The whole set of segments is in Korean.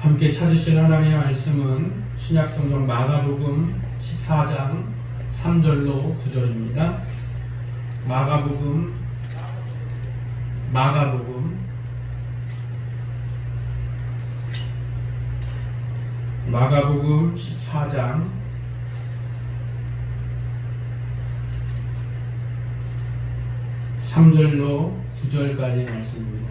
함께 찾으신 하나님의 말씀은 신약성경 마가복음 14장 3절로 9절입니다. 마가복음 14장 3절로 9절까지 말씀입니다.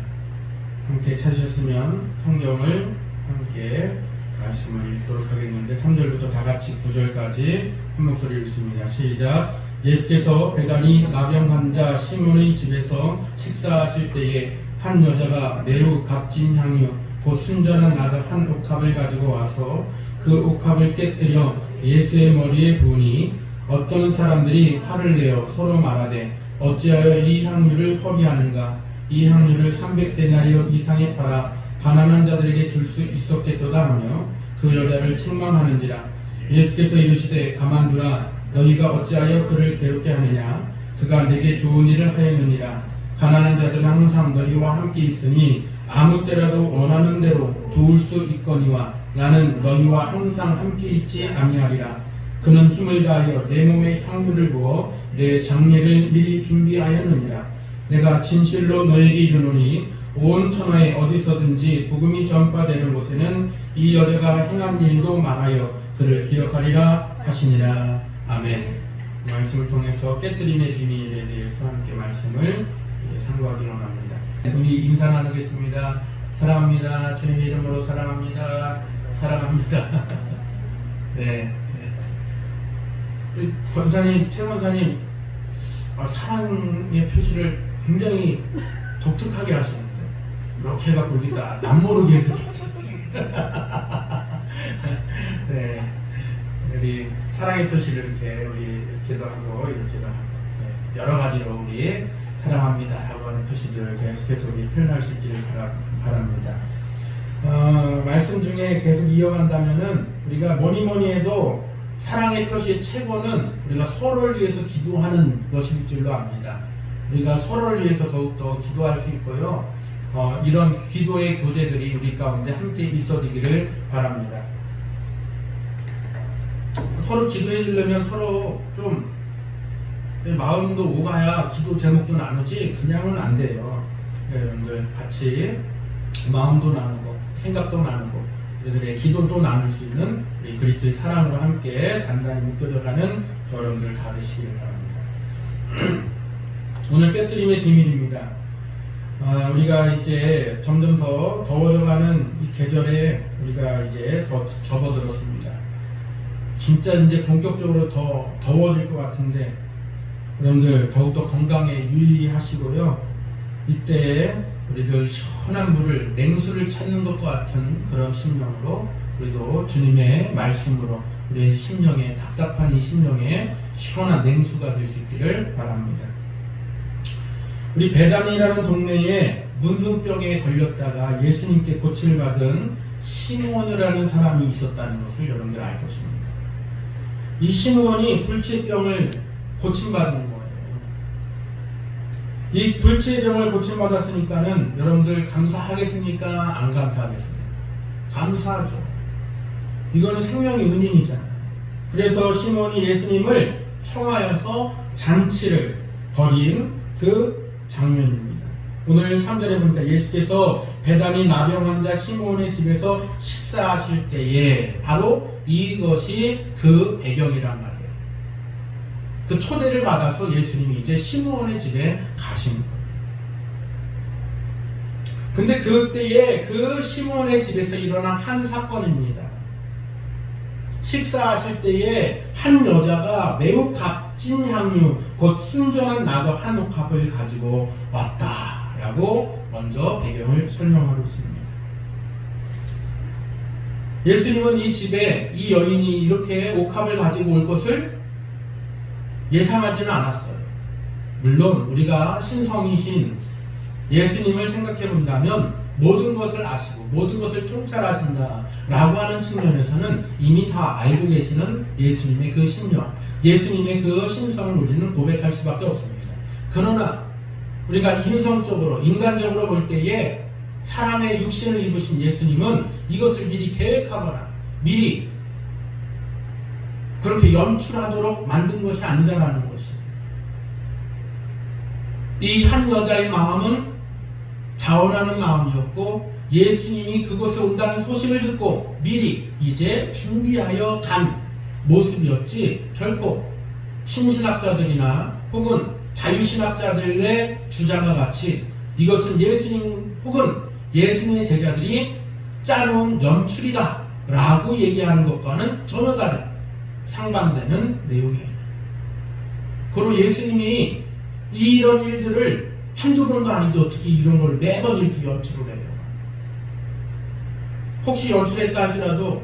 함께 찾으셨으면 성경을 함께 말씀을 읽도록 하겠는데 3절부터 다같이 9절까지 한 목소리 읽습니다. 시작. 예수께서 베다니 나병 환자 시몬의 집에서 식사하실 때에 한 여자가 매우 값진 향유 곧 순전한 나덕 한 옥합을 가지고 와서 그 옥합을 깨뜨려 예수의 머리에 부으니 어떤 사람들이 화를 내어 서로 말하되 어찌하여 이 향유를 허비하는가? 이 향유를 300데나리온 이상에 팔아 가난한 자들에게 줄 수 있었겠도다 하며 그 여자를 책망하는지라. 예수께서 이르시되 가만두라. 너희가 어찌하여 그를 괴롭게 하느냐? 그가 내게 좋은 일을 하였느니라. 가난한 자들은 항상 너희와 함께 있으니 아무 때라도 원하는 대로 도울 수 있거니와 나는 너희와 항상 함께 있지 아니하리라. 그는 힘을 다하여 내 몸에 향유를 부어 내 장례를 미리 준비하였느니라. 내가 진실로 너에게 이르노니 온 천하에 어디서든지 복음이 전파되는 곳에는 이 여자가 행한 일도 많아요 그를 기억하리라 하시니라. 아멘. 말씀을 통해서 깨뜨림의 비밀에 대해서 함께 말씀을 상고하기 원합니다. 우리 인사 나누겠습니다. 사랑합니다. 주님의 이름으로 사랑합니다. 사랑합니다. 네. 권사님, 최 권사님 사랑의 표시를 굉장히 독특하게 하시는데 이렇게 해갖고 여기다 남모르게 이렇게 네, 우리 사랑의 표시를 이렇게 우리 이렇게도 하고 이렇게도 하고 네, 여러 가지로 우리 사랑합니다 하고 하는 표시들을 계속해서 우리 표현할 수 있기를 바랍니다. 말씀 중에 계속 이어간다면은 우리가 뭐니 해도 사랑의 표시의 최고는 우리가 서로를 위해서 기도하는 것일 줄로 압니다. 우리가 서로를 위해서 더욱더 기도할 수 있고요. 이런 기도의 교제들이 우리 가운데 함께 있어지기를 바랍니다. 서로 기도해 주려면 서로 좀 마음도 오가야 기도 제목도 나누지 그냥은 안 돼요. 여러분들 같이 마음도 나누고 생각도 나누고 우리들의 기도도 나눌 수 있는 우리 그리스도의 사랑으로 함께 단단히 묶여져가는 여러분들 다 되시기를 바랍니다. 오늘 깨뜨림의 비밀입니다. 우리가 이제 점점 더 더워져가는 이 계절에 우리가 이제 더 접어들었습니다. 진짜 이제 본격적으로 더 더워질 것 같은데 여러분들 더욱더 건강에 유의하시고요. 이때 우리들 시원한 물을 냉수를 찾는 것과 같은 그런 심령으로 우리도 주님의 말씀으로 우리의 심령에 답답한 이 심령에 시원한 냉수가 될 수 있기를 바랍니다. 우리 베다니라는 동네에 문둥병에 걸렸다가 예수님께 고침을 받은 시므온이라는 사람이 있었다는 것을 여러분들 알 것입니다. 이 시므온이 불치병을 고침받은 거예요. 이 불치병을 고침받았으니까는 여러분들 감사하겠습니까? 안 감사하겠습니까? 감사하죠. 이거는 생명의 은인이잖아요. 그래서 시므온이 예수님을 청하여서 잔치를 벌인 그 장면입니다. 오늘 3절에 보니까 예수께서 베다니 나병 환자 시므온의 집에서 식사하실 때에 바로 이것이 그 배경이란 말이에요. 그 초대를 받아서 예수님이 이제 시므온의 집에 가신 거예요. 근데 그때에 그 시므온의 집에서 일어난 한 사건입니다. 식사하실 때에 한 여자가 매우 값진 향유 곧 순전한 나덕 한 옥합을 가지고 왔다라고 먼저 배경을 설명하고 있습니다. 예수님은 이 집에 이 여인이 이렇게 옥합을 가지고 올 것을 예상하지는 않았어요. 물론 우리가 신성이신 예수님을 생각해 본다면 모든 것을 아시고 모든 것을 통찰하신다라고 하는 측면에서는 이미 다 알고 계시는 예수님의 그 신령, 예수님의 그 신성을 우리는 고백할 수밖에 없습니다. 그러나 우리가 인성적으로 인간적으로 볼 때에 사람의 육신을 입으신 예수님은 이것을 미리 계획하거나 미리 그렇게 연출하도록 만든 것이 아니다라는 것입니다. 이 한 여자의 마음은 자원하는 마음이었고 예수님이 그곳에 온다는 소식을 듣고 미리 이제 준비하여 간 모습이었지 결코 신신학자들이나 혹은 자유신학자들의 주장과 같이 이것은 예수님 혹은 예수님의 제자들이 짜놓은 연출이다 라고 얘기하는 것과는 전혀 다른 상반되는 내용이에요. 그리고 예수님이 이런 일들을 한두 번도 아니죠. 어떻게 이런 걸 매번 이렇게 연출을 해요. 혹시 연출했다 할지라도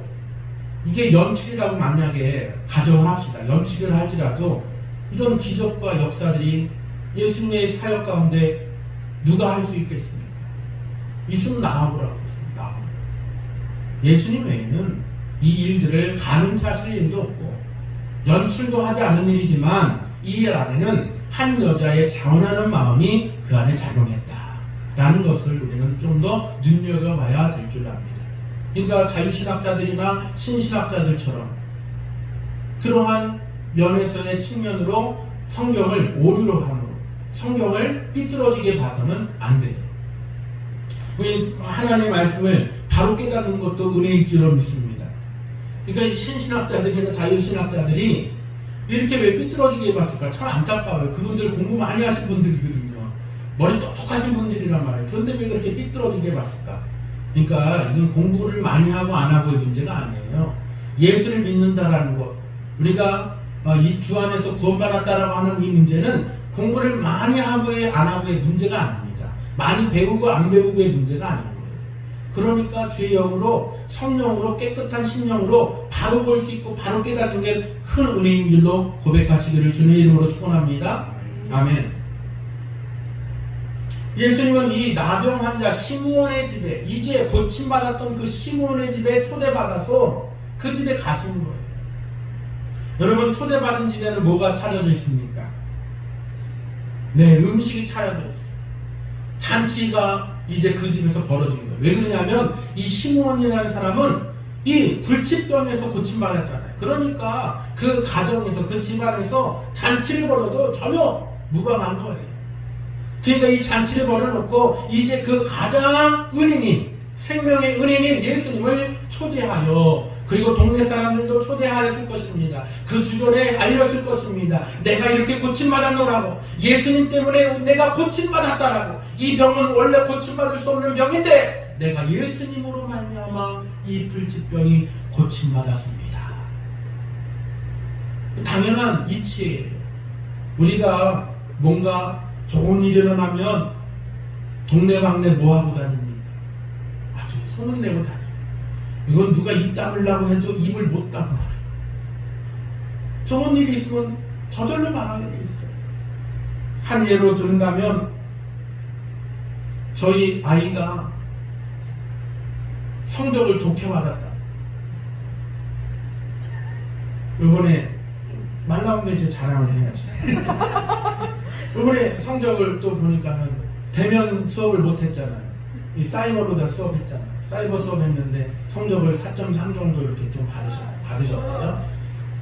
이게 연출이라고 만약에 가정을 합시다. 연출을 할지라도 이런 기적과 역사들이 예수님의 사역 가운데 누가 할 수 있겠습니까? 있으면 나와보라고 했습니다. 나와보라고. 예수님 외에는 이 일들을 가능하실 일도 없고 연출도 하지 않은 일이지만 이 일 안에는 한 여자의 자원하는 마음이 그 안에 작용했다라는 것을 우리는 좀 더 눈여겨봐야 될 줄 압니다. 그러니까 자유신학자들이나 신신학자들처럼 그러한 면에서의 측면으로 성경을 오류로 함으로 성경을 삐뚤어지게 봐서는 안 돼요. 우리 하나님의 말씀을 바로 깨닫는 것도 은혜일 줄로 믿습니다. 그러니까 신신학자들이나 자유신학자들이 이렇게 왜 삐뚤어지게 봤을까? 참 안타까워요. 그분들 공부 많이 하신 분들이거든요. 머리 똑똑하신 분들이란 말이에요. 그런데 왜 그렇게 삐뚤어지게 봤을까? 그러니까 이건 공부를 많이 하고 안 하고의 문제가 아니에요. 예수를 믿는다라는 것, 우리가 이 주 안에서 구원받았다라고 하는 이 문제는 공부를 많이 하고의 안 하고의 문제가 아닙니다. 많이 배우고 안 배우고의 문제가 아닌 거예요. 그러니까 주의 영으로 성령으로 깨끗한 심령으로 바로 볼 수 있고 바로 깨닫는 게 큰 은혜인 줄로 고백하시기를 주님의 이름으로 축원합니다. 아멘. 예수님은 이 나병 환자 시므온의 집에 이제 고침받았던 그 시므온의 집에 초대받아서 그 집에 가신 거예요. 여러분 초대받은 집에는 뭐가 차려져 있습니까? 네, 음식이 차려져 있어요. 잔치가 이제 그 집에서 벌어진 거예요. 왜 그러냐면 이 시므온이라는 사람은 이 불치병에서 고침받았잖아요. 그러니까 그 가정에서 그 집안에서 잔치를 벌여도 전혀 무방한 거예요. 그러니까 이 잔치를 벌여놓고 이제 그 가장 은인인 생명의 은인인 예수님을 초대하여 그리고 동네 사람들도 초대하였을 것입니다. 그 주변에 알렸을 것입니다. 내가 이렇게 고침받았노라고 예수님 때문에 내가 고침받았다라고 이 병은 원래 고침받을 수 없는 병인데 내가 예수님으로 말미암아 이 불치병이 고침받았습니다. 당연한 이치예요. 우리가 뭔가 좋은 일이 일어나면 동네방네 뭐하고 다닙니까? 아주 소문내고 다녀요. 이건 누가 입 다물라고 해도 입을 못 다물어요. 좋은 일이 있으면 저절로 말하게 돼 있어요. 한 예로 들은다면 저희 아이가 성적을 좋게 받았다. 이번에 말 나온 게 이제 자랑을 해야지. 이번에 성적을 또 보니까는 대면 수업을 못 했잖아요. 이 사이버로 다 수업했잖아요. 사이버 수업했는데 성적을 4.3 정도 이렇게 좀 받으셨고요.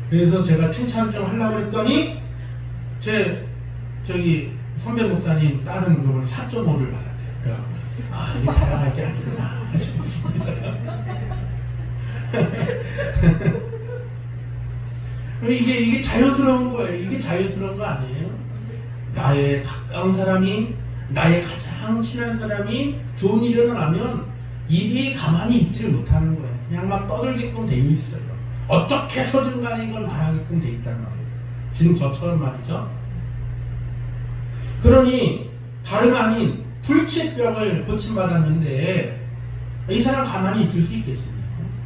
그래서 제가 칭찬 좀 하려고 했더니 저기 선배 목사님 딸은 이번에 4.5를 받았대요. 그래갖고 아 이게 자랑할 게 아니구나 싶었습니다. 이게 자연스러운 거예요. 이게 자연스러운 거 아니에요? 나의 가까운 사람이 나의 가장 친한 사람이 좋은 일이 일어나면 입이 가만히 있지를 못하는 거예요. 그냥 막 떠들게끔 돼 있어요. 어떻게 해서든 간에 이걸 말하게끔 돼 있단 말이에요. 지금 저처럼 말이죠. 그러니 다름 아닌 불치병을 고침받았는데 이 사람 가만히 있을 수 있겠습니까?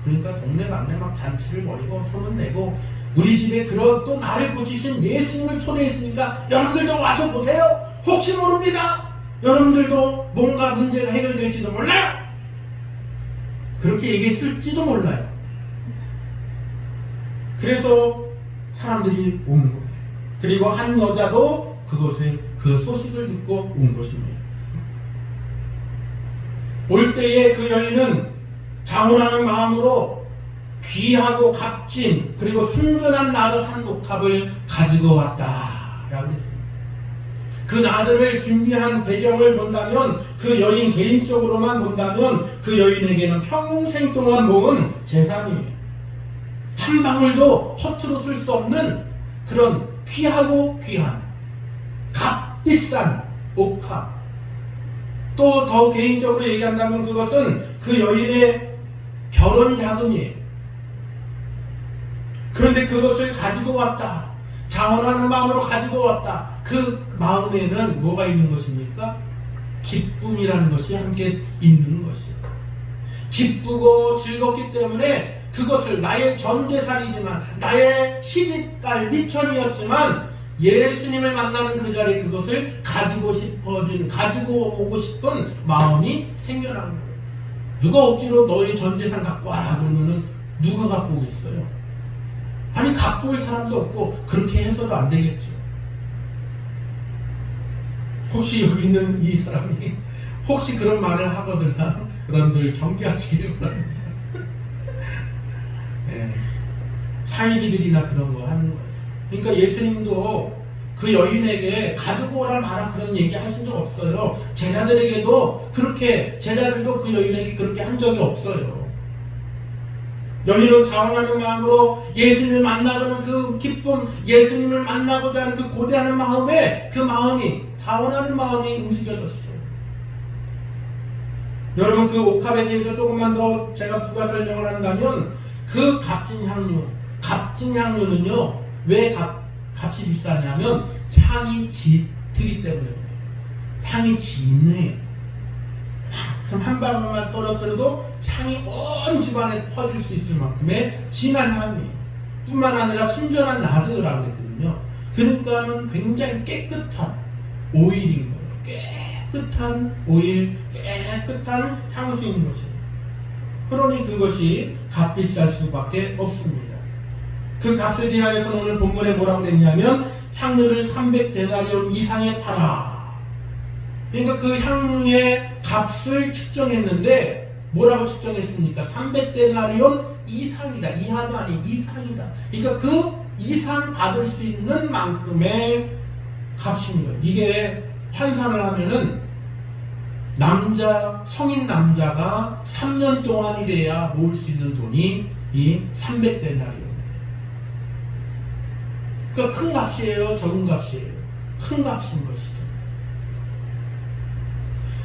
그러니까 동네방네 막 잔치를 벌이고 소문내고 우리 집에 그런 또 나를 고치신 예수님을 초대했으니까 여러분들도 와서 보세요. 혹시 모릅니다. 여러분들도 뭔가 문제가 해결될지도 몰라요. 그렇게 얘기했을지도 몰라요. 그래서 사람들이 온 거예요. 그리고 한 여자도 그곳에 그 소식을 듣고 온 것입니다. 올 때에 그 여인은 자원하는 마음으로 귀하고 값진 그리고 순전한 나드 한 옥탑을 가지고 왔다라고 했습니다. 그 나드를 준비한 배경을 본다면, 그 여인 개인적으로만 본다면 그 여인에게는 평생 동안 모은 재산이에요. 한 방울도 허투루 쓸 수 없는 그런 귀하고 귀한 값비싼 옥탑. 또 더 개인적으로 얘기한다면 그것은 그 여인의 결혼 자금이에요. 그런데 그것을 가지고 왔다. 자원하는 마음으로 가지고 왔다. 그 마음에는 뭐가 있는 것입니까? 기쁨이라는 것이 함께 있는 것이에요. 기쁘고 즐겁기 때문에 그것을 나의 전 재산이지만, 나의 시집갈 미천이었지만 예수님을 만나는 그 자리에 그것을 가지고 오고 싶은 마음이 생겨나는 거예요. 누가 억지로 너의 전 재산 갖고 와라 그러면은 누가 갖고 오겠어요? 아니, 갖고 올 사람도 없고 그렇게 해서도 안 되겠죠. 혹시 여기 있는 이 사람이 혹시 그런 말을 하거든요. 여러분들 경계하시길 바랍니다. 네. 사이비들이나 그런 거 하는 거예요. 그러니까 예수님도 그 여인에게 가지고 오라 마라 그런 얘기 하신 적 없어요. 제자들에게도 그렇게, 제자들도 그 여인에게 그렇게 한 적이 없어요. 여인은 자원하는 마음으로 예수님을 만나고는 그 기쁨, 예수님을 만나고자 하는 그 고대하는 마음에, 그 마음이, 자원하는 마음이 움직여졌어요. 여러분, 그 옥합에 대해서 조금만 더 제가 부가 설명을 한다면, 그 값진 향유는요, 왜 값이 비싸냐면 향이 짙기 때문에 그래요. 향이 진해요. 그럼 한 방울만 떨어뜨려도 향이 온 집안에 퍼질 수 있을 만큼의 진한 향이에요. 뿐만 아니라 순전한 나드라고 했거든요. 그러니까는 굉장히 깨끗한 오일인 거예요. 깨끗한 오일, 깨끗한 향수인 것이에요. 그러니 그것이 값비쌀 수밖에 없습니다. 그 값에 대하여서는 오늘 본문에 뭐라고 그랬냐면 향유를 300데나리온 이상에 팔아. 그러니까 그 향유의 값을 측정했는데 뭐라고 측정했습니까? 300데나리온 이상이다. 이하도 아니 이상이다. 그러니까 그 이상 받을 수 있는 만큼의 값인 거예요. 이게 환산을 하면은 성인 남자가 3년 동안이 돼야 모을 수 있는 돈이 이 300데나리온. 그러니까 큰 값이에요? 적은 값이에요? 큰 값인 것이죠.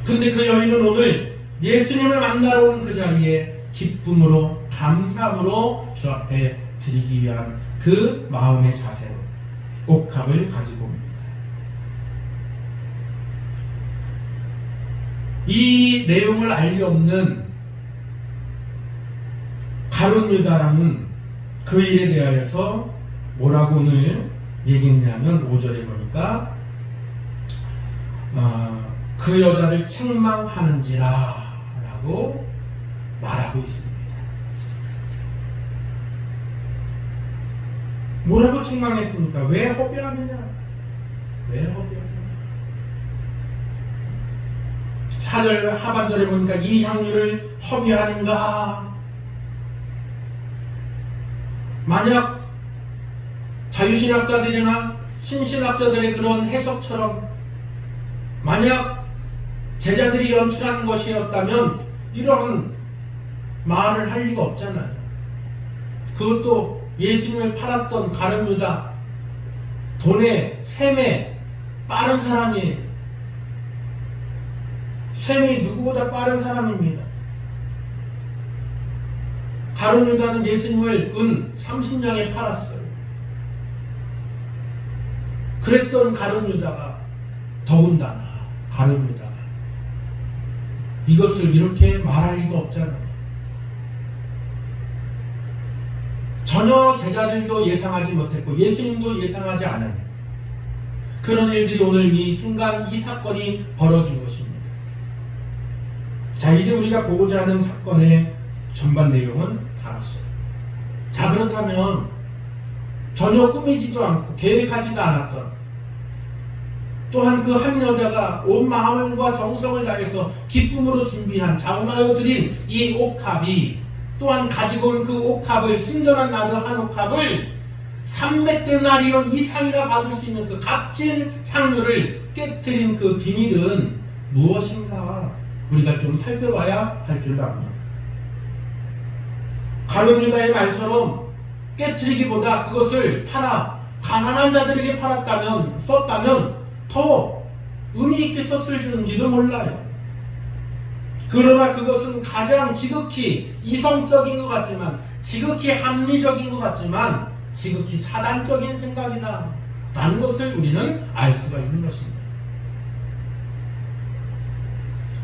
근데 그 여인은 오늘 예수님을 만나러 오는 그 자리에 기쁨으로, 감사함으로 주 앞에 드리기 위한 그 마음의 자세로 옥합을 가지고 옵니다. 이 내용을 알 리 없는 가룟 유다라는 그 일에 대하여서 뭐라고 오늘 얘기했냐면 5절에 보니까 그 여자를 책망하는지라 라고 말하고 있습니다. 뭐라고 책망했습니까? 왜 허비하느냐? 왜 허비하느냐? 4절 하반절에 보니까 이 향유를 허비하는가? 만약 자유신학자들이나 신신학자들의 그런 해석처럼 만약 제자들이 연출한 것이었다면 이런 말을 할 리가 없잖아요. 그것도 예수님을 팔았던 가룟 유다, 돈에 셈에 빠른 사람이에요. 셈이 누구보다 빠른 사람입니다. 가룟 유다는 예수님을 은 30냥에 팔았어요. 그랬던 가룟 유다가 더군다나 가룟 유다가 이것을 이렇게 말할 리가 없잖아요. 전혀 제자들도 예상하지 못했고 예수님도 예상하지 않은 그런 일들이 오늘 이 순간 이 사건이 벌어진 것입니다. 자, 이제 우리가 보고자 하는 사건의 전반 내용은 알았어요. 자, 그렇다면 전혀 꾸미지도 않고 계획하지도 않았던 또한 그 한 여자가 온 마음과 정성을 다해서 기쁨으로 준비한 자원하여 드린 이 옥합이 또한 가지고 온 그 옥합을 순전한 나드 한 옥합을 300데나리온 이상이나 받을 수 있는 그 값진 향유를 깨뜨린 그 비밀은 무엇인가 우리가 좀 살펴봐야 할 줄 압니다. 가룟 유다의 말처럼 깨뜨리기보다 그것을 팔아 가난한 자들에게 팔았다면 썼다면 더 의미 있게 썼을지도 몰라요. 그러나 그것은 가장 지극히 이성적인 것 같지만 지극히 합리적인 것 같지만 지극히 사단적인 생각이다 라는 것을 우리는 알 수가 있는 것입니다.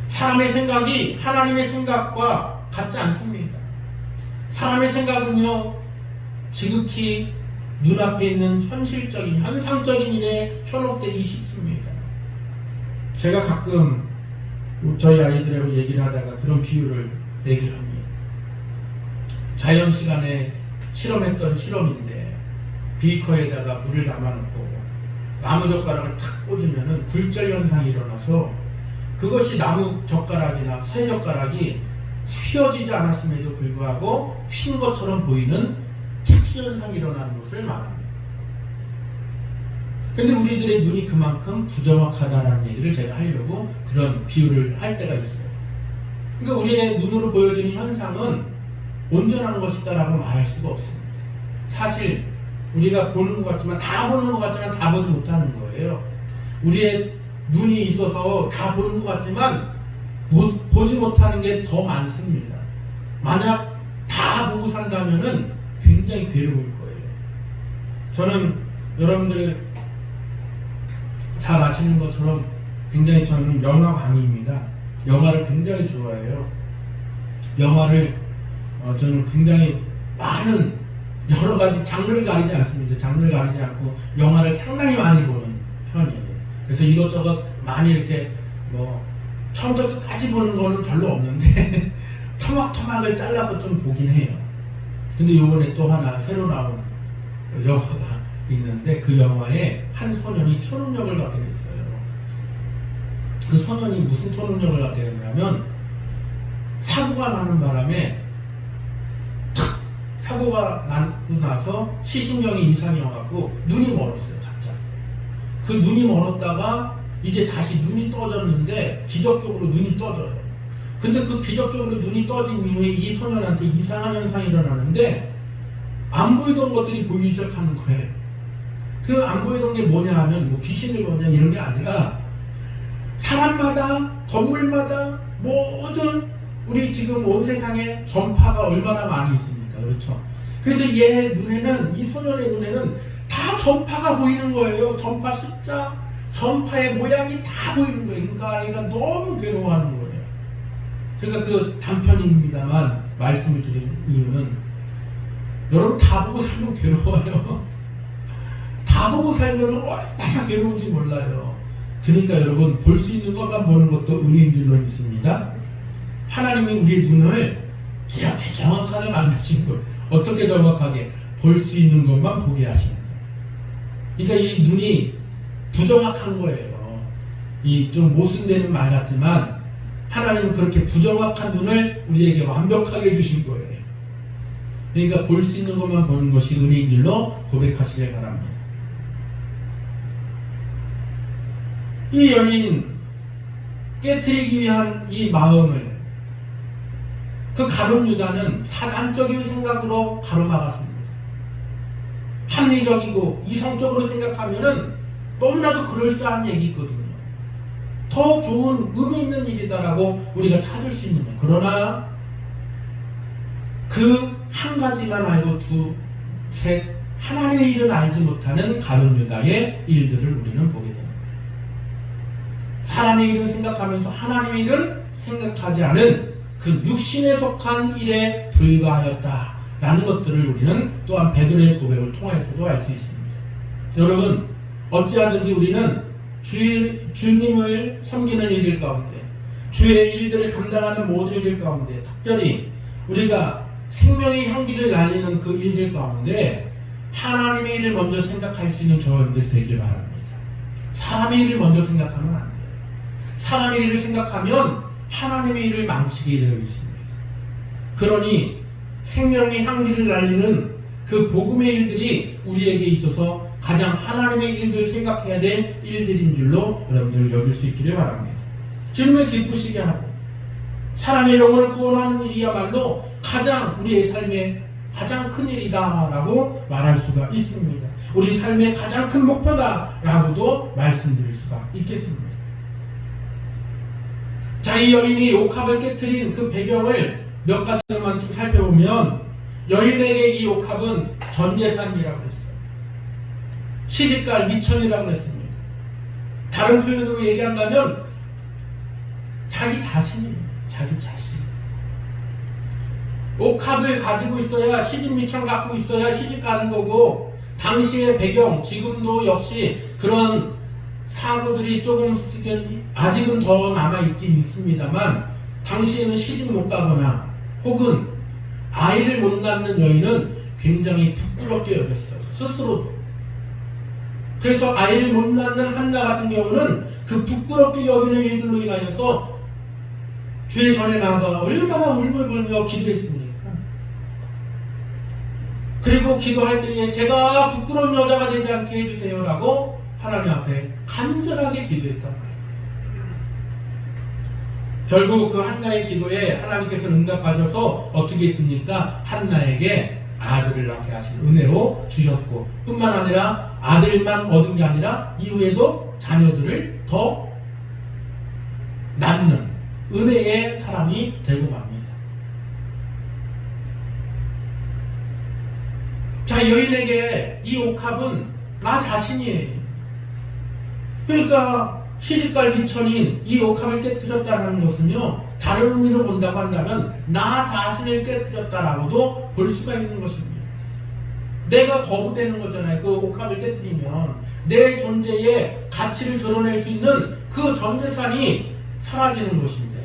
사람의 생각이 하나님의 생각과 같지 않습니다. 사람의 생각은요 지극히 눈앞에 있는 현실적인 현상적인 일에 현혹되기 쉽습니다. 제가 가끔 저희 아이들하고 얘기를 하다가 그런 비유를 얘기를 합니다. 자연 시간에 실험했던 실험인데 비커에다가 물을 담아놓고 나무젓가락을 탁 꽂으면 굴절 현상이 일어나서 그것이 나무젓가락이나 쇠젓가락이 휘어지지 않았음에도 불구하고 휜 것처럼 보이는 착시 현상이 일어나는 것을 말합니다. 근데 우리들의 눈이 그만큼 부정확하다는 얘기를 제가 하려고 그런 비유를 할 때가 있어요. 그러니까 우리의 눈으로 보여지는 현상은 온전한 것이다라고 말할 수가 없습니다. 사실 우리가 보는 것 같지만 다 보는 것 같지만 다 보지 못하는 거예요. 우리의 눈이 있어서 다 보는 것 같지만 보지 못하는 게 더 많습니다. 만약 다 보고 산다면은 굉장히 괴로울 거예요. 저는 여러분들 잘 아시는 것처럼 굉장히 저는 영화광입니다. 영화를 굉장히 좋아해요. 영화를 저는 굉장히 많은 여러 가지 장르를 가리지 않습니다. 장르를 가리지 않고 영화를 상당히 많이 보는 편이에요. 그래서 이것저것 많이 이렇게 처음부터 끝까지 보는 거는 별로 없는데 토막토막을 잘라서 좀 보긴 해요. 근데 요번에 또 하나 새로 나온 영화가 있는데 그 영화에 한 소년이 초능력을 갖게 됐어요. 그 소년이 무슨 초능력을 갖게 됐냐면 사고가 나는 바람에 사고가 나고 나서 시신경이 이상이 와갖고 눈이 멀었어요. 갑자기 그 눈이 멀었다가 이제 다시 눈이 떠졌는데 기적적으로 눈이 떠져요. 근데 그 기적적으로 눈이 떠진 이후에 이 소년한테 이상한 현상이 일어나는데 안 보이던 것들이 보이기 시작하는 거예요. 그 안 보이던 게 뭐냐 하면 귀신을 보냐 이런 게 아니라 사람마다 건물마다 모든 우리 지금 온 세상에 전파가 얼마나 많이 있습니까? 그렇죠? 그래서 얘 눈에는 이 소년의 눈에는 다 전파가 보이는 거예요. 전파 숫자 전파의 모양이 다 보이는 거예요. 그러니까 아이가 너무 괴로워하는 거예요. 그러니까 그 단편입니다만 말씀을 드린 이유는 여러분 다 보고 살면 괴로워요. 다 보고 살면 얼마나 괴로운지 몰라요. 그러니까 여러분 볼 수 있는 것만 보는 것도 은혜인 줄로 믿습니다. 하나님이 우리의 눈을 이렇게 정확하게 만드신 거예요. 어떻게 정확하게? 볼 수 있는 것만 보게 하시는 거예요. 그러니까 이 눈이 부정확한 거예요. 이 좀 모순되는 말 같지만 하나님은 그렇게 부정확한 눈을 우리에게 완벽하게 주신 거예요. 그러니까 볼 수 있는 것만 보는 것이 은혜인 줄로 고백하시길 바랍니다. 이 여인 깨트리기 위한 이 마음을 그 가룟 유다는 사단적인 생각으로 가로막았습니다. 합리적이고 이성적으로 생각하면은 너무나도 그럴싸한 얘기 있거든요. 더 좋은 의미 있는 일이다라고 우리가 찾을 수 있는 거예요. 그러나 그 한 가지만 알고 셋 하나님의 일은 알지 못하는 가룟 유다의 일들을 우리는 보게 됩니다. 사람의 일은 생각하면서 하나님의 일은 생각하지 않은 그 육신에 속한 일에 불과하였다라는 것들을 우리는 또한 베드로의 고백을 통해서도 알 수 있습니다. 여러분 어찌하든지 우리는 주님을 섬기는 일들 가운데 주의 일들을 감당하는 모든 일들 가운데 특별히 우리가 생명의 향기를 날리는 그 일들 가운데 하나님의 일을 먼저 생각할 수 있는 저희들 되길 바랍니다. 사람의 일을 먼저 생각하면 안 돼요. 사람의 일을 생각하면 하나님의 일을 망치게 되어 있습니다. 그러니 생명의 향기를 날리는 그 복음의 일들이 우리에게 있어서 가장 하나님의 일들을 생각해야 될 일들인 줄로 여러분들 여길 수 있기를 바랍니다. 주님을 기쁘시게 하고 사람의 영혼을 구원하는 일이야말로 가장 우리의 삶의 가장 큰 일이다라고 말할 수가 있습니다. 우리 삶의 가장 큰 목표다라고도 말씀드릴 수가 있겠습니다. 자, 이 여인이 옥합을 깨트린 그 배경을 몇 가지만 좀 살펴보면 여인에게 이 옥합은 전재산이라고 했어요. 시집갈 미천이라고 했습니다. 다른 표현으로 얘기한다면 자기 자신입니다. 자기 자신. 옥합을 가지고 있어야 시집 미천 갖고 있어야 시집 가는 거고, 당시의 배경, 지금도 역시 그런 사고들이 조금씩은 아직은 더 남아있긴 있습니다만, 당시에는 시집 못 가거나 혹은 아이를 못 낳는 여인은 굉장히 부끄럽게 여겼어요. 스스로도. 그래서 아이를 못 낳는 한나 같은 경우는 그 부끄럽게 여기는 일들로 인하여서 주의 전에 나가 얼마나 울불불며 기도했습니까? 그리고 기도할 때에 제가 부끄러운 여자가 되지 않게 해주세요 라고 하나님 앞에 간절하게 기도했단 말이에요. 결국 그 한나의 기도에 하나님께서 응답하셔서 어떻게 했습니까? 한나에게 아들을 낳게 하신 은혜로 주셨고, 뿐만 아니라 아들만 얻은 게 아니라 이후에도 자녀들을 더 낳는 은혜의 사람이 되고 맙니다. 자, 여인에게 이 옥합은 나 자신이에요. 그러니까 시집갈 미천인 이 옥합을 깨뜨렸다는 것은요, 다른 의미로 본다고 한다면 나 자신을 깨뜨렸다라고도 볼 수가 있는 것입니다. 내가 거부되는 거잖아요. 그 옥합을 깨뜨리면 내 존재의 가치를 드러낼 수 있는 그 전재산이 사라지는 것인데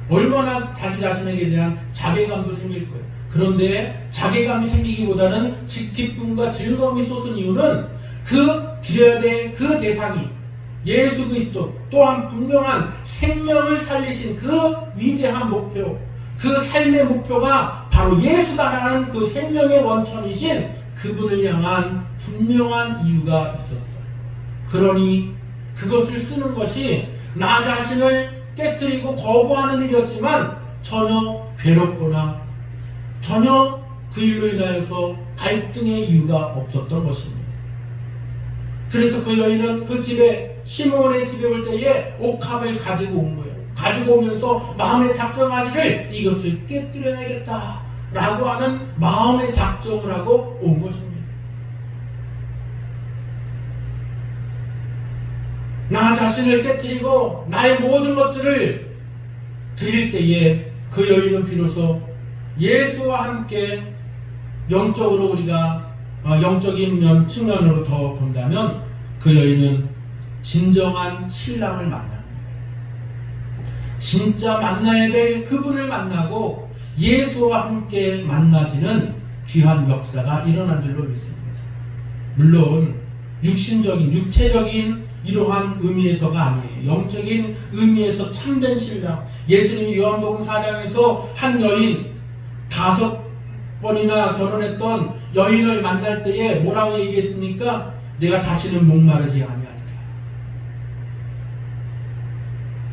얼마나 자기 자신에게 대한 자괴감도 생길 거예요. 그런데 자괴감이 생기기보다는 기쁨과 즐거움이 솟은 이유는 그 드려야 될 그 대상이 예수 그리스도, 또한 분명한 생명을 살리신 그 위대한 목표, 그 삶의 목표가 바로 예수다라는 그 생명의 원천이신 그분을 향한 분명한 이유가 있었어요. 그러니 그것을 쓰는 것이 나 자신을 깨뜨리고 거부하는 일이었지만 전혀 괴롭거나 전혀 그 일로 인하여서 갈등의 이유가 없었던 것입니다. 그래서 그 여인은 그 집에, 시므온의 집에 올 때에 옥합을 가지고 온 거예요. 가지고 오면서 마음에 작정하기를 이것을 깨뜨려야겠다 라고 하는 마음의 작정을 하고 온 것입니다. 나 자신을 깨뜨리고 나의 모든 것들을 드릴 때에 그 여인은 비로소 예수와 함께 영적으로 우리가 영적인 측면으로 더 본다면 그 여인은 진정한 신랑을 만납니다. 진짜 만나야 될 그분을 만나고 예수와 함께 만나지는 귀한 역사가 일어난 줄로 믿습니다. 물론 육신적인, 육체적인 이러한 의미에서가 아니에요. 영적인 의미에서 참된 신랑. 예수님이 요한복음 4장에서 한 여인 5번이나 결혼했던 여인을 만날 때에 뭐라고 얘기했습니까? 내가 다시는 목마르지 아니하리라.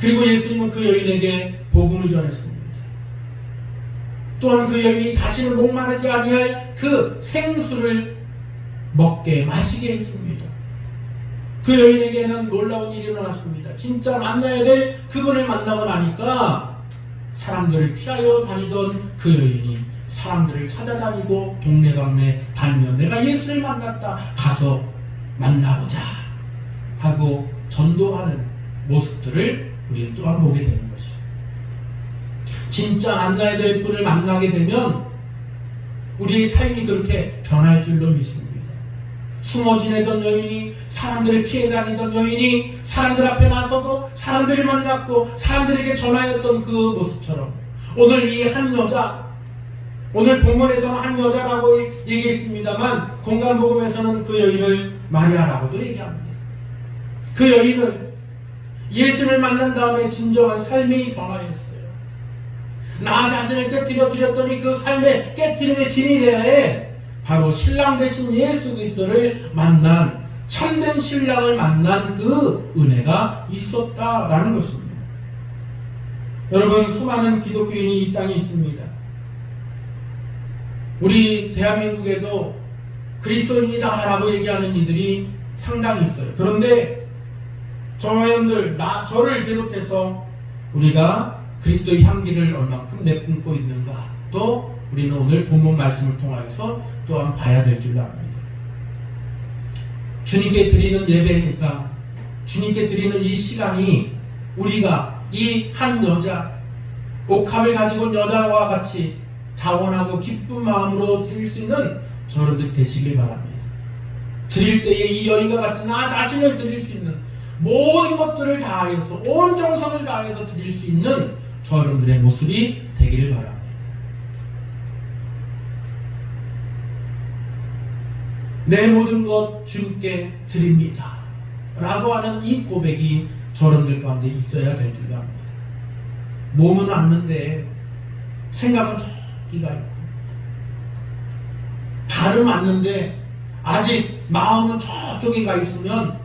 그리고 예수님은 그 여인에게 복음을 전했습니다. 또한 그 여인이 다시는 목마르지 아니할 그 생수를 먹게 마시게 했습니다. 그 여인에게는 놀라운 일이 일어났습니다. 진짜 만나야 될 그분을 만나고 나니까 사람들을 피하여 다니던 그 여인이 사람들을 찾아다니고 동네방네 다니며 내가 예수를 만났다, 가서 만나보자 하고 전도하는 모습들을 우리 또한 보게 되는 것이죠. 진짜 만나야 될 분을 만나게 되면 우리의 삶이 그렇게 변할 줄로 믿습니다. 숨어 지내던 여인이, 사람들을 피해 다니던 여인이 사람들 앞에 나서고 사람들을 만났고 사람들에게 전하였던 그 모습처럼 오늘 이 한 여자, 오늘 본문에서는 한 여자라고 얘기했습니다만 공간복음에서는 그 여인을 마리아라고도 얘기합니다. 그 여인은 예수를 만난 다음에 진정한 삶이 변화했어요. 나 자신을 깨뜨려 드렸더니 그 삶의 깨뜨림의 비밀에 바로 신랑 되신 예수 그리스도를 만난, 참된 신랑을 만난 그 은혜가 있었다라는 것입니다. 여러분, 수많은 기독교인이 이 땅에 있습니다. 우리 대한민국에도 그리스도인이다 라고 얘기하는 이들이 상당히 있어요. 그런데 저와 여러분들, 저를 비롯해서 우리가 그리스도의 향기를 얼만큼 내뿜고 있는가, 또 우리는 오늘 본문 말씀을 통해서 또한 봐야 될 줄 압니다. 주님께 드리는 예배가, 주님께 드리는 이 시간이 우리가 이 한 여자, 옥합을 가지고 온 여자와 같이 자원하고 기쁜 마음으로 드릴 수 있는 저러들 되시길 바랍니다. 드릴 때에 이 여인과 같은 나 자신을 드릴 수 있는, 모든 것들을 다하여서 온 정성을 다해서 드릴 수 있는 저러들의 모습이 되기를 바랍니다. 내 모든 것 주님께 드립니다 라고 하는 이 고백이 저러들 가운데 있어야 될 줄 압니다. 몸은 왔는데 생각은 저기가 있고, 발은 왔는데 아직 마음은 저쪽에 가 있으면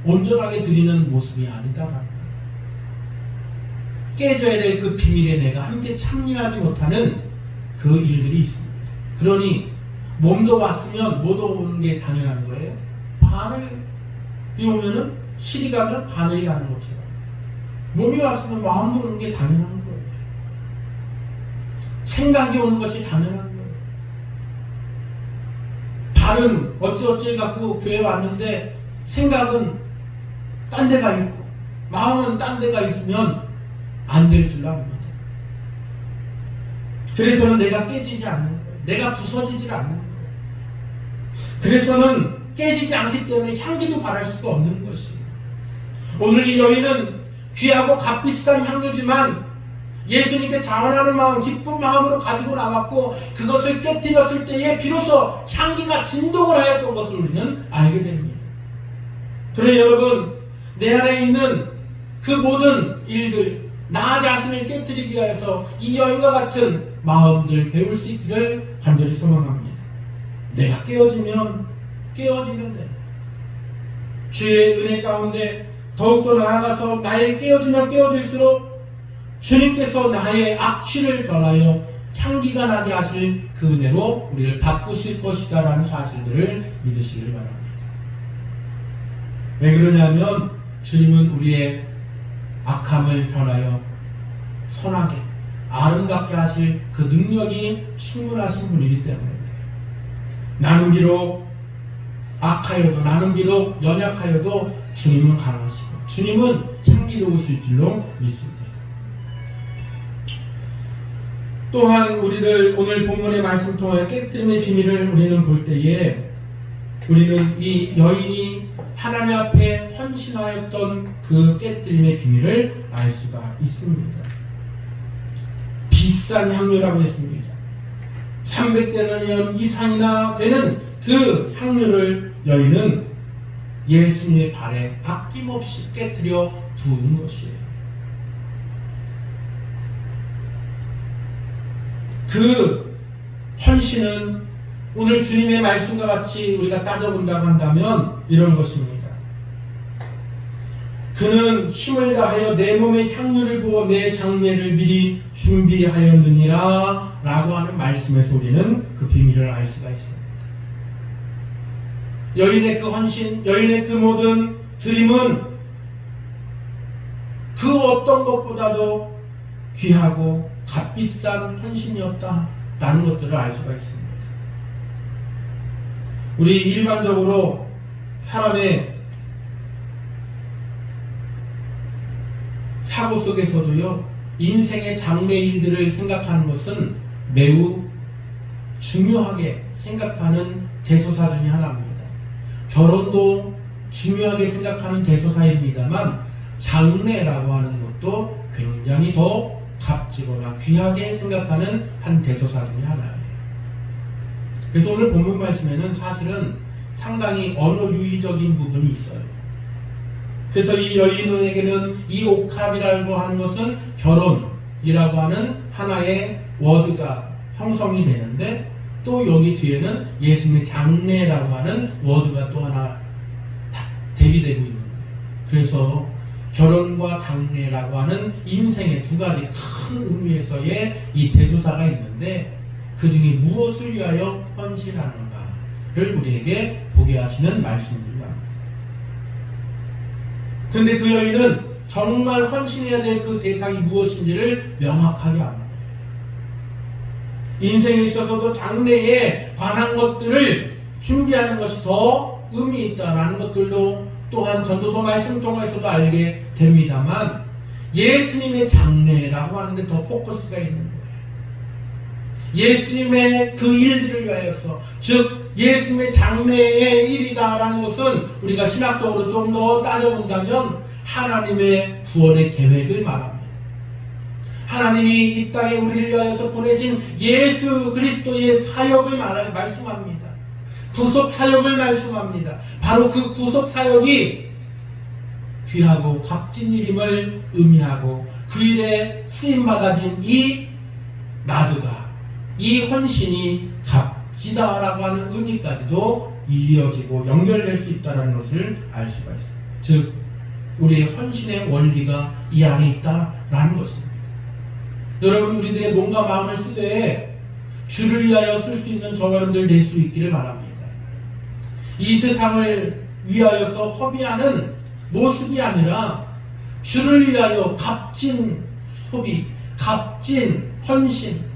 온전하게 드리는 모습이 아니다라는, 깨져야 될 그 비밀에 내가 함께 참여하지 못하는 그 일들이 있습니다. 그러니 몸도 왔으면 못 오는 게 당연한 거예요. 바늘이 오면은 실이 가면 바늘이 가는 것처럼 몸이 왔으면 마음도 오는 게 당연한 거예요. 생각이 오는 것이 당연한 거예요. 발은 어찌어찌 갖고 교회 왔는데 생각은 딴 데가 있고 마음은 딴 데가 있으면 안 될 줄 압니다. 그래서는 내가 깨지지 않는 거예요. 내가 부서지질 않는 거예요. 그래서는 깨지지 않기 때문에 향기도 바랄 수가 없는 것이에요. 오늘 이 여인은 귀하고 값비싼 향료지만 예수님께 자원하는 마음, 기쁜 마음으로 가지고 나왔고, 그것을 깨뜨렸을 때에 비로소 향기가 진동을 하였던 것을 우리는 알게 됩니다. 그러나 여러분, 내 안에 있는 그 모든 일들, 나 자신을 깨뜨리기 위해서 이 여인과 같은 마음들 배울 수 있기를 간절히 소망합니다. 내가 깨어지면 깨어지면 돼. 주의 은혜 가운데 더욱더 나아가서 나의 깨어지면 깨어질수록 주님께서 나의 악취를 변하여 향기가 나게 하실 그 은혜로 우리를 바꾸실 것이다 라는 사실들을 믿으시기를 바랍니다. 왜 그러냐면 주님은 우리의 악함을 변하여 선하게 아름답게 하실 그 능력이 충분하신 분이기 때문에 나는 비록 악하여도, 나는 비록 연약하여도 주님은 강하시고 주님은 향기로우실 줄로 믿습니다. 또한 우리들 오늘 본문의 말씀 통해 깨뜨림의 비밀을 우리는 볼 때에 우리는 이 여인이 하나님 앞에 헌신하였던 그 깨뜨림의 비밀을 알 수가 있습니다. 비싼 향료라고 했습니다. 300데나리온 이상이나 되는 그 향료를 여인은 예수님의 발에 아낌없이 깨뜨려 부은 것이에요. 그 헌신은 오늘 주님의 말씀과 같이 우리가 따져본다고 한다면 이런 것입니다. 그는 힘을 다하여 내 몸에 향유를 부어 내 장례를 미리 준비하였느니라 라고 하는 말씀에서 우리는 그 비밀을 알 수가 있습니다. 여인의 그 헌신, 여인의 그 모든 드림은 그 어떤 것보다도 귀하고 값비싼 헌신이었다라는 것들을 알 수가 있습니다. 우리 일반적으로 사람의 사고 속에서도요, 인생의 장래 일들을 생각하는 것은 매우 중요하게 생각하는 대소사 중에 하나입니다. 결혼도 중요하게 생각하는 대소사입니다만 장래라고 하는 것도 굉장히 더 값지거나 귀하게 생각하는 한 대소사 중에 하나예요. 그래서 오늘 본문 말씀에는 사실은 상당히 언어유희적인 부분이 있어요. 그래서 이 여인에게는 이 옥합이라고 하는 것은 결혼이라고 하는 하나의 워드가 형성이 되는데, 또 여기 뒤에는 예수님의 장례라고 하는 워드가 또 하나 대비되고 있는 거예요. 그래서 결혼과 장례라고 하는 인생의 두 가지 큰 의미에서의 이 대소사가 있는데, 그 중에 무엇을 위하여 헌신하는가를 우리에게 보게 하시는 말씀입니다. 그런데 그 여인은 정말 헌신해야 될 그 대상이 무엇인지를 명확하게 압니다. 인생에 있어서도 장래에 관한 것들을 준비하는 것이 더 의미 있다라는 것들도 또한 전도서 말씀 통해서도 알게 됩니다만, 예수님의 장래라고 하는데 더 포커스가 있는 거예요. 예수님의 그 일들을 위하여서, 즉 예수님의 장래의 일이다라는 것은 우리가 신학적으로 좀 더 따져본다면 하나님의 구원의 계획을 말합니다. 하나님이 이 땅에 우리를 위하여서 보내신 예수 그리스도의 사역을 말씀합니다. 구속 사역을 말씀합니다. 바로 그 구속 사역이 귀하고 값진 일임을 의미하고, 그 일에 쓰임받아진 이 나드가, 이 헌신이 값지다라고 하는 의미까지도 이어지고 연결될 수 있다는 것을 알 수가 있습니다. 즉 우리의 헌신의 원리가 이 안에 있다라는 것입니다. 여러분, 우리들의 몸과 마음을 쓰되 주를 위하여 쓸 수 있는 저와 여러분들 될 수 있기를 바랍니다. 이 세상을 위하여서 허비하는 모습이 아니라 주를 위하여 값진 소비, 값진 헌신,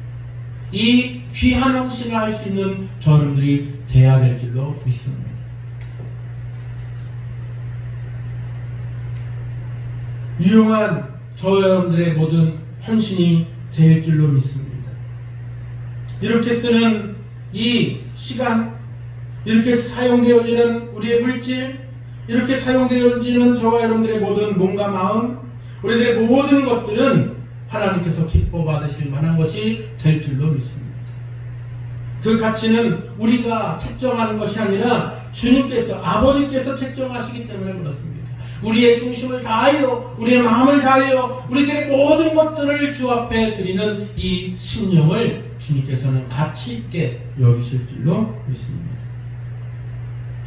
이 귀한 헌신을 할 수 있는 저와 여러분들이 되어야 될 줄로 믿습니다. 유용한 저와 여러분들의 모든 헌신이 될 줄로 믿습니다. 이렇게 쓰는 이 시간, 이렇게 사용되어지는 우리의 물질, 이렇게 사용되어지는 저와 여러분들의 모든 몸과 마음, 우리들의 모든 것들은 하나님께서 기뻐 받으실 만한 것이 될 줄로 믿습니다. 그 가치는 우리가 책정하는 것이 아니라 주님께서, 아버지께서 책정하시기 때문에 그렇습니다. 우리의 중심을 다하여, 우리의 마음을 다하여 우리들의 모든 것들을 주 앞에 드리는 이 심령을 주님께서는 가치 있게 여기실 줄로 믿습니다.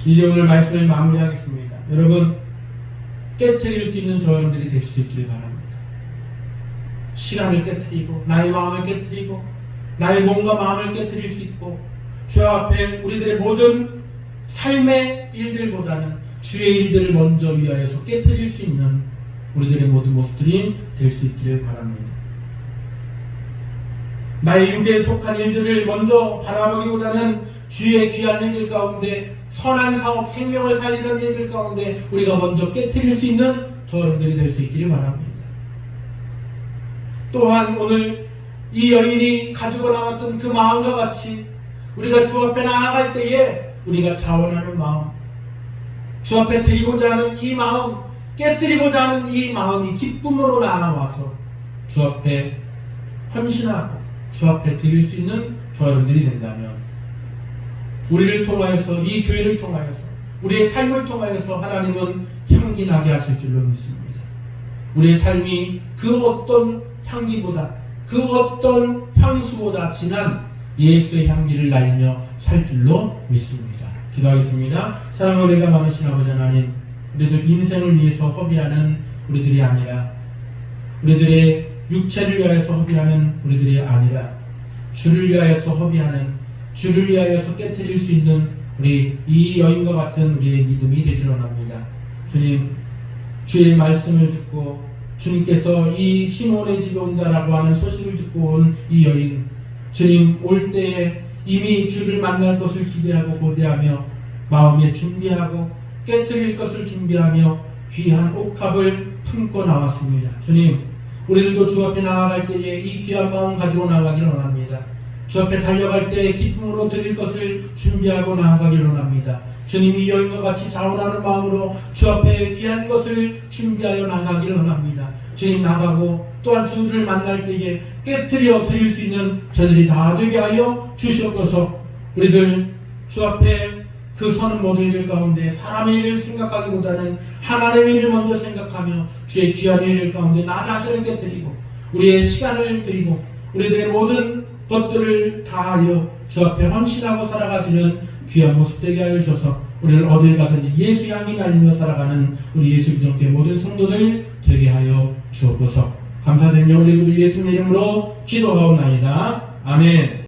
이제 오늘 말씀을 마무리하겠습니다. 여러분, 깨트릴 수 있는 저여러분들이 될 수 있기를 바랍니다. 시간을 깨트리고, 나의 마음을 깨트리고, 나의 몸과 마음을 깨트릴 수 있고, 주 앞에 우리들의 모든 삶의 일들보다는 주의 일들을 먼저 위하여서 깨트릴 수 있는 우리들의 모든 모습들이 될 수 있기를 바랍니다. 나의 육에 속한 일들을 먼저 바라보기보다는 주의 귀한 일들 가운데, 선한 사업, 생명을 살리는 일들 가운데 우리가 먼저 깨트릴 수 있는 저여러분들이 될 수 있기를 바랍니다. 또한 오늘 이 여인이 가지고 나왔던 그 마음과 같이 우리가 주 앞에 나아갈 때에 우리가 자원하는 마음, 주 앞에 드리고자 하는 이 마음, 깨뜨리고자 하는 이 마음이 기쁨으로 나아와서 주 앞에 헌신하고 주 앞에 드릴 수 있는 저여러분들이 된다면, 우리를 통하여서, 이 교회를 통하여서, 우리의 삶을 통하여서 하나님은 향기 나게 하실 줄로 믿습니다. 우리의 삶이 그 어떤 향기보다, 그 어떤 향수보다 진한 예수의 향기를 날리며 살 줄로 믿습니다. 기도하겠습니다. 사랑하는 은혜가 많으신 아버지 하나님, 우리들 인생을 위해서 허비하는 우리들이 아니라, 우리들의 육체를 위하여서 허비하는 우리들이 아니라, 주를 위하여서 허비하는, 주를 위하여서 깨트릴 수 있는 우리 이 여인과 같은 우리의 믿음이 되기를 원합니다. 주님, 주의 말씀을 듣고 주님께서 이 시몬의 집에 온다라고 하는 소식을 듣고 온 이 여인, 주님, 올 때에 이미 주를 만날 것을 기대하고 고대하며 마음에 준비하고 깨뜨릴 것을 준비하며 귀한 옥합을 품고 나왔습니다. 주님, 우리들도 주 앞에 나아갈 때에 이 귀한 마음 가지고 나아가기를 원합니다. 주 앞에 달려갈 때 기쁨으로 드릴 것을 준비하고 나아가기를 원합니다. 주님, 이 여인과 같이 자원하는 마음으로 주 앞에 귀한 것을 준비하여 나아가기를 원합니다. 주님, 나가고 또한 주를 만날 때에 깨뜨려 드릴 수 있는 저들이 다 되게 하여 주시옵소서. 우리들 주 앞에 그 선은 모든 일 가운데 사람의 일을 생각하기보다는 하나님의 일을 먼저 생각하며 주의 귀한 일 가운데 나 자신을 깨뜨리고 우리의 시간을 드리고 우리들의 모든 것들을 다하여 주 앞에 헌신하고 살아가지는 귀한 모습 되게 하여 주셔서 우리를 어딜 가든지 예수 향이 날리며 살아가는 우리 예수 유정교회 모든 성도들 되게 하여 주옵소서. 감사드리며 우리 주 예수님 이름으로 기도하옵나이다. 아멘.